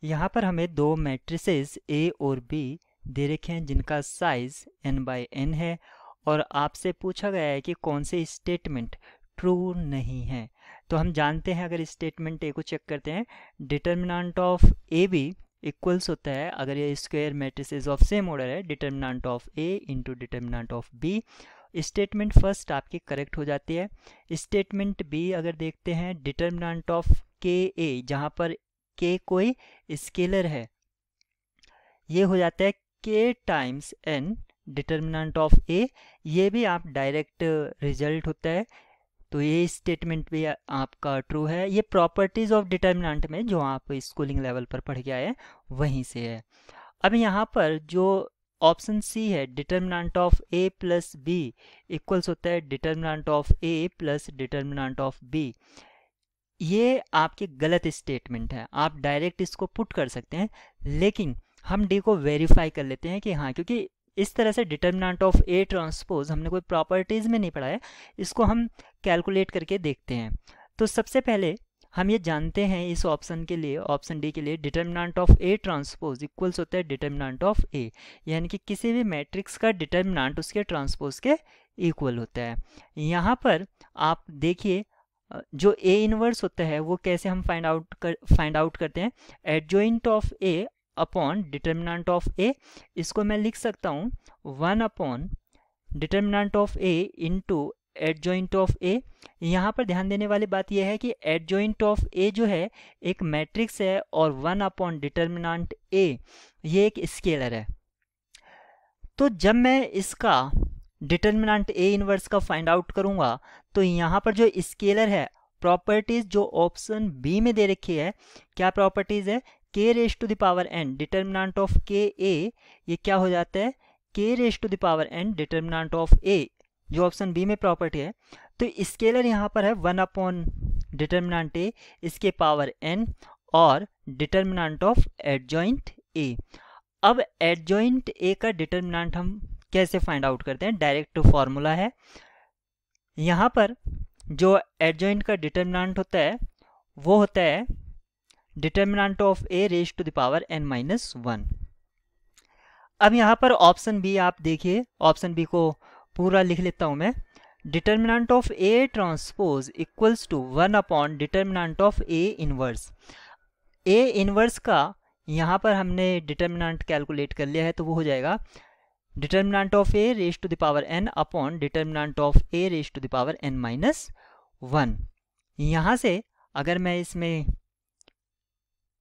यहाँ पर हमें दो मैट्रिसेस A और B दे रखे हैं जिनका साइज n/n है और आपसे पूछा गया है कि कौन से स्टेटमेंट ट्रू नहीं है। तो हम जानते हैं, अगर स्टेटमेंट ए को चेक करते हैं, determinant of A B equals होता है, अगर ये square matrices of same order है, determinant of A into determinant of B. Statement first आपकी करेक्ट हो जाती है। स्टेटमेंट बी अगर देखते हैं, डिटर्मिनेंट ऑफ के ए, जहाँ पर के कोई स्केलर है, ये हो जाता है के टाइम्स एन डिटर्मिनेंट ऑफ ए। ये भी आप डायरेक्ट रिजल्ट होता है, तो ये स्टेटमेंट भी आपका ट्रू है। ये प्रॉपर्टीज ऑफ डिटर्मिनेंट में जो आप स्कूलिंग लेवल पर पढ़ के आए हैं वहीं से है। अब यहाँ पर जो ऑप्शन सी है, determinant of A plus B equals होता है determinant of A plus determinant of B, ये आपके गलत स्टेटमेंट है। आप डायरेक्ट इसको पुट कर सकते हैं, लेकिन हम डी को वेरीफाई कर लेते हैं कि हाँ, क्योंकि इस तरह से डिटर्मिनेंट ऑफ ए ट्रांसपोज हमने कोई प्रॉपर्टीज़ में नहीं पढ़ा है, इसको हम कैलकुलेट करके देखते हैं। तो सबसे पहले हम ये जानते हैं इस ऑप्शन के लिए, ऑप्शन डी के लिए, determinant of A transpose equals होता है डिटर्मिनेंट ऑफ ए, यानी कि किसी भी मैट्रिक्स का डिटर्मिनेंट उसके ट्रांसपोज के इक्वल होता है। यहाँ पर आप देखिए, जो ए इनवर्स होता है वो कैसे हम फाइंड आउट करते हैं, adjoint of A upon determinant of A. इसको मैं लिख सकता हूँ 1 upon determinant of A into adjoint of A. यहाँ पर ध्यान देने वाली बात यह है कि एडजॉइंट ऑफ ए जो है एक मैट्रिक्स है और 1 अपॉन डिटर्मिनेंट ए ये एक स्केलर है। तो जब मैं इसका डिटर्मिनेंट ए इनवर्स का फाइंड आउट करूंगा तो यहाँ पर जो स्केलर है, प्रॉपर्टीज जो ऑप्शन बी में दे रखी है, क्या प्रॉपर्टीज है, k raise to the power n determinant of K A, ये क्या हो जाता है k raise to the power n determinant of a, जो ऑप्शन बी में प्रॉपर्टी है। तो स्केलर यहाँ पर है 1 अपॉन डिटर्मिनेंट a, इसके पावर n और डिटर्मिनेंट ऑफ एडजॉइंट a। अब एडजॉइंट a का डिटर्मिनेंट हम कैसे फाइंड आउट करते हैं, डायरेक्ट फॉर्मूला है। यहाँ पर जो एडजॉइंट का डिटर्मिनेंट होता है वो होता है determinant of A raise to the power n-1। अब यहाँ पर ऑप्शन बी आप देखिए, ऑप्शन बी को पूरा लिख लेता हूँ मैं, determinant of A transpose equals to 1 upon determinant of A inverse. A inverse का यहाँ पर हमने डिटर्मिनेंट कैलकुलेट कर लिया है, तो वो हो जाएगा determinant of A raise to the power n upon determinant of A raise to the power n-1। यहाँ से अगर मैं इसमें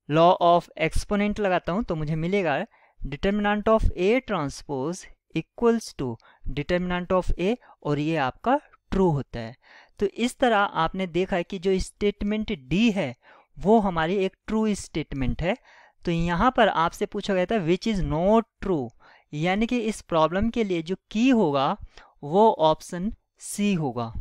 लॉ ऑफ एक्सपोनेंट लगाता हूँ तो मुझे मिलेगा determinant of A transpose equals to determinant of A, और ये आपका ट्रू होता है। तो इस तरह आपने देखा है कि जो स्टेटमेंट डी है वो हमारी एक ट्रू स्टेटमेंट है। तो यहाँ पर आपसे पूछा गया था विच इज़ नॉट ट्रू, यानी कि इस प्रॉब्लम के लिए जो की होगा वो ऑप्शन सी होगा।